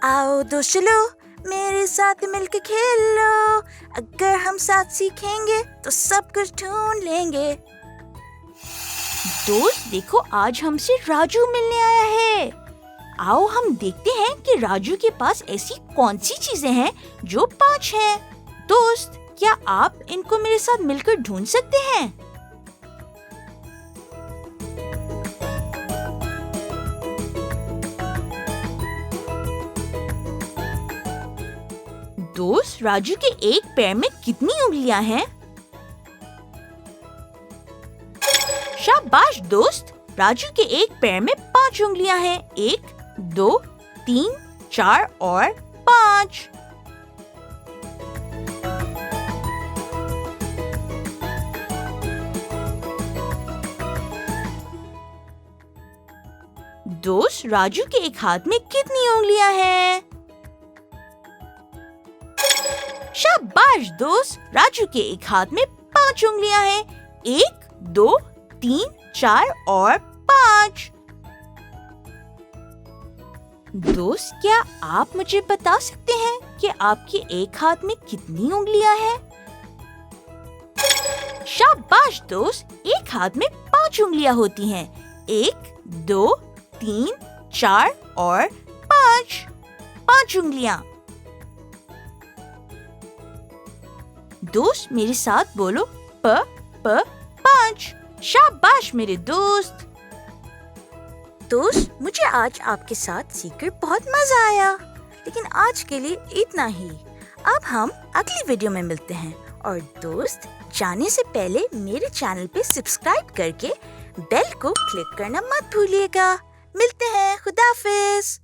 आओ दोस्त चलो मेरे साथ मिलके खेलो, अगर हम साथ सीखेंगे तो सब कुछ ढूंढ लेंगे। दोस्त देखो, आज हमसे राजू मिलने आया है। आओ हम देखते हैं कि राजू के पास ऐसी कौन सी चीजें हैं जो 5 हैं। दोस्त, क्या आप इनको मेरे साथ मिलकर ढूंढ सकते हैं? दोस्त, राजू के एक पैर में कितनी उंगलियां हैं? शाबाश दोस्त, राजू के एक पैर में 5 उंगलियां हैं। 1, 2, 3, 4 और 5। दोस्त, राजू के एक हाथ में कितनी उंगलियां हैं? शाबाश दोस्त, राजू के एक हाथ में 5 उंगलियां हैं। 1, 2, 3, 4 और 5। दोस्त, क्या आप मुझे बता सकते हैं कि आपके एक हाथ में कितनी उंगलियां हैं? शाबाश दोस्त, एक हाथ में 5 उंगलियां होती हैं। 1, 2, 3, 4 और 5। 5 उंगलियां। दोस्त, मेरे साथ बोलो, प 5। शाबाश मेरे दोस्त। दोस्त, मुझे आज आपके साथ सीखकर बहुत मजा आया, लेकिन आज के लिए इतना ही। अब हम अगली वीडियो में मिलते हैं। और दोस्त, जाने से पहले मेरे चैनल पे सब्सक्राइब करके बेल को क्लिक करना मत भूलिएगा। मिलते हैं। खुदा हाफिज।